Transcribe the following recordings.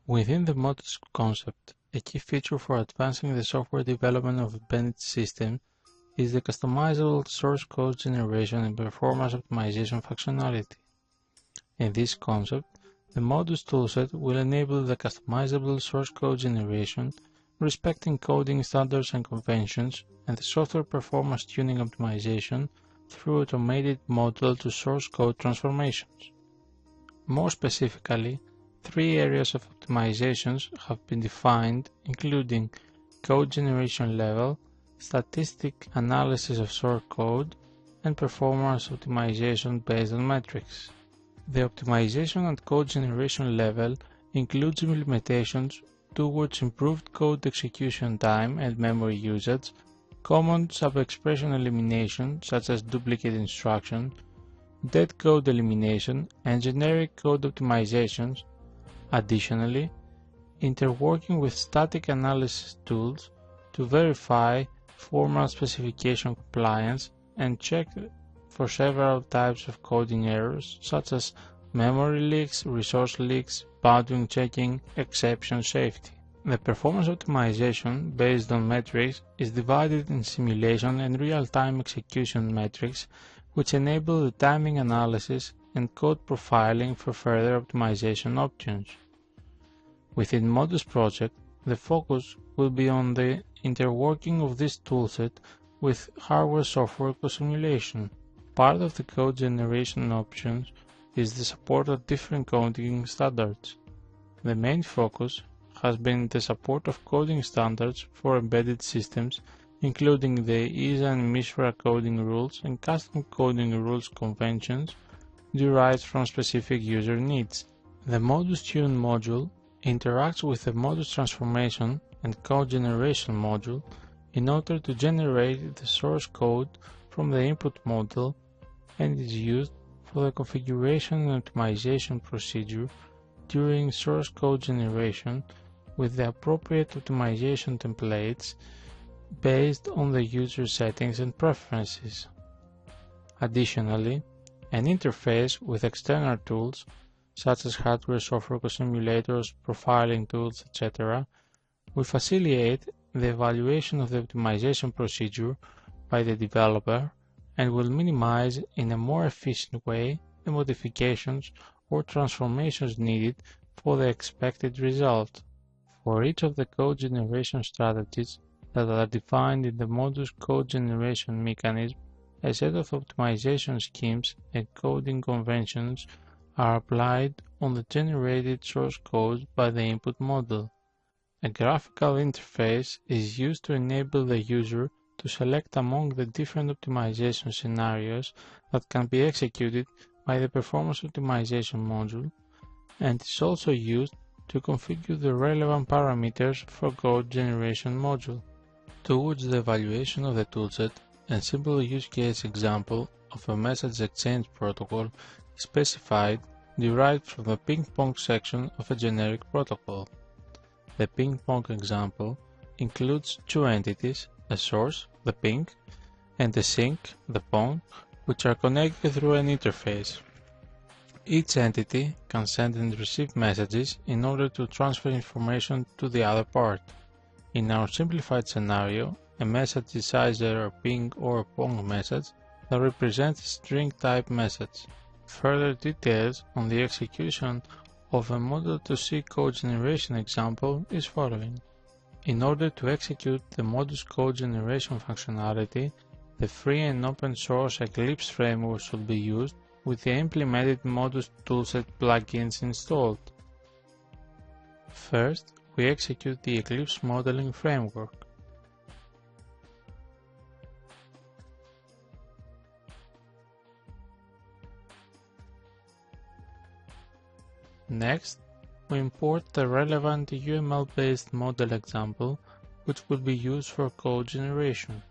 Within the MODUS concept, a key feature for advancing the software development of embedded systems is the customizable source code generation and performance optimization functionality. In this concept, the MODUS toolset will enable the customizable source code generation, respecting coding standards and conventions, and the software performance tuning optimization through automated model-to-source code transformations. More specifically, three areas of optimizations have been defined, including code generation level, statistic analysis of source code, and performance optimization based on metrics. The optimization at code generation level includes implementations towards improved code execution time and memory usage, common sub-expression elimination such as duplicate instruction, dead code elimination, and generic code optimizations. Additionally, interworking with static analysis tools to verify formal specification compliance and check for several types of coding errors such as memory leaks, resource leaks, bounding checking, exception safety. The performance optimization based on metrics is divided in simulation and real-time execution metrics, which enable the timing analysis and code profiling for further optimization options. Within MODUS project, the focus will be on the interworking of this toolset with hardware-software co-simulation. Part of the code generation options is the support of different coding standards. The main focus has been the support of coding standards for embedded systems, including the ISA and MISRA coding rules and custom coding rules conventions derived from specific user needs. The MODUS TUNE module interacts with the MODUS transformation and code generation module in order to generate the source code from the input model and is used for the configuration and optimization procedure during source code generation with the appropriate optimization templates based on the user settings and preferences. Additionally, an interface with external tools such as hardware-software co-simulators, profiling tools, etc., will facilitate the evaluation of the optimization procedure by the developer and will minimize in a more efficient way the modifications or transformations needed for the expected result. For each of the code generation strategies that are defined in the MODUS code generation mechanism, a set of optimization schemes and coding conventions are applied on the generated source code by the input model. A graphical interface is used to enable the user to select among the different optimization scenarios that can be executed by the performance optimization module, and is also used to configure the relevant parameters for code generation module. Towards the evaluation of the toolset, a simple use case example of a message exchange protocol is specified derived from the ping-pong section of a generic protocol. The ping-pong example includes two entities, a source, the ping, and a sink, the pong, which are connected through an interface. Each entity can send and receive messages in order to transfer information to the other part. In our simplified scenario, a message is either a ping or a pong message that represents a string type message. Further details on the execution of a model-to-C code generation example is following. In order to execute the MODUS code generation functionality, the free and open source Eclipse framework should be used with the implemented MODUS toolset plugins installed. First, we execute the Eclipse modeling framework. Next, we import the relevant UML-based model example, which will be used for code generation.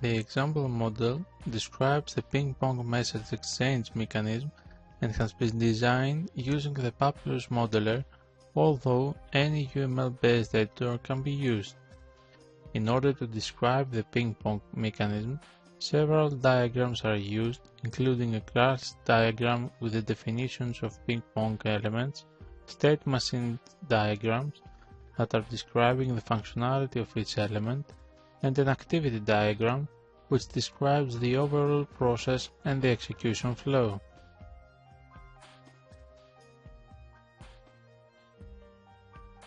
The example model describes the ping-pong message exchange mechanism and has been designed using the Papyrus modeler, although any UML-based editor can be used. In order to describe the ping-pong mechanism, Several diagrams are used, including a class diagram with the definitions of ping-pong elements, state machine diagrams that are describing the functionality of each element, and an activity diagram which describes the overall process and the execution flow.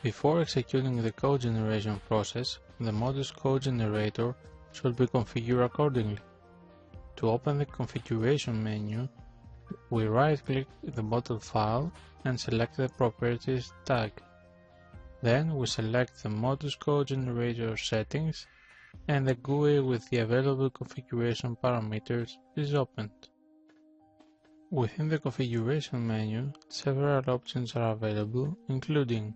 Before executing the code generation process, the MODUS code generator should be configured accordingly. To open the configuration menu, we right-click the model file and select the Properties tag. Then we select the MODUS code generator settings, and the GUI with the available configuration parameters is opened. Within the configuration menu, several options are available, including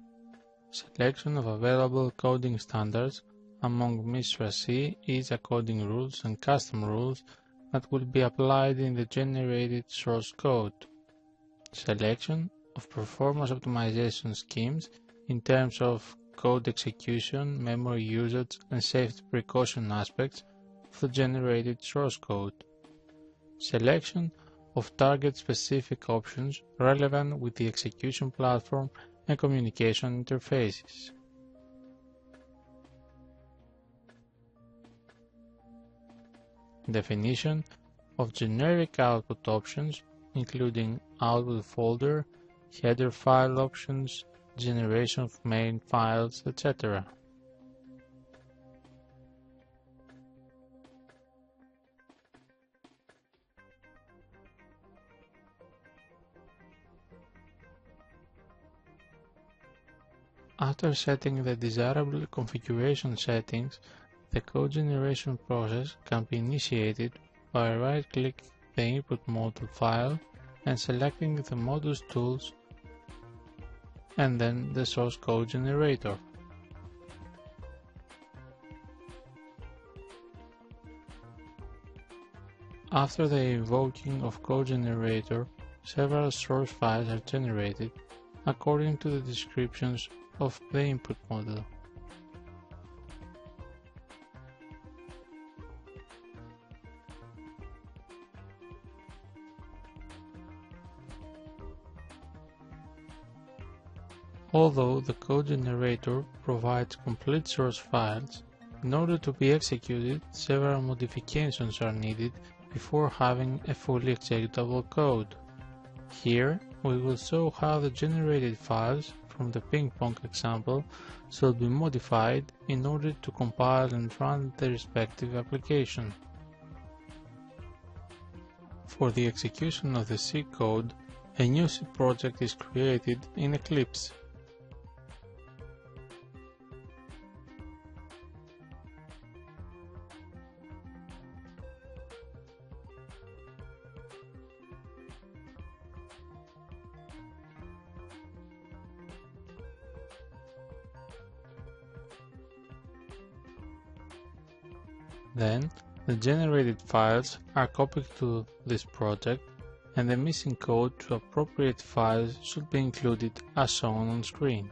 selection of available coding standards among MISRA C, ISA coding rules and custom rules that will be applied in the generated source code. Selection of performance optimization schemes in terms of code execution, memory usage and safety precaution aspects of the generated source code. Selection of target-specific options relevant with the execution platform and communication interfaces. Definition of generic output options, including output folder, header file options, generation of main files, etc. After setting the desirable configuration settings, the code generation process can be initiated by right-clicking the input module file and selecting the MODUS tools and then the source code generator. After the invoking of code generator, several source files are generated according to the descriptions of the input model. Although the code generator provides complete source files, in order to be executed, several modifications are needed before having a fully executable code. Here, we will show how the generated files from the ping-pong example should be modified in order to compile and run the respective application. For the execution of the C code, a new C project is created in Eclipse. Then, the generated files are copied to this project, and the missing code to appropriate files should be included as shown on screen.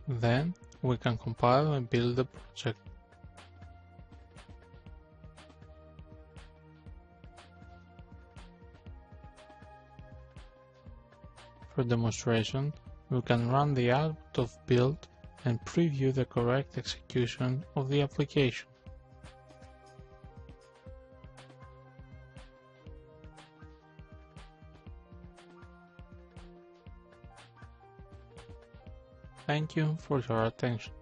Then, we can compile and build the project. For demonstration, we can run the output of build and preview the correct execution of the application. Thank you for your attention.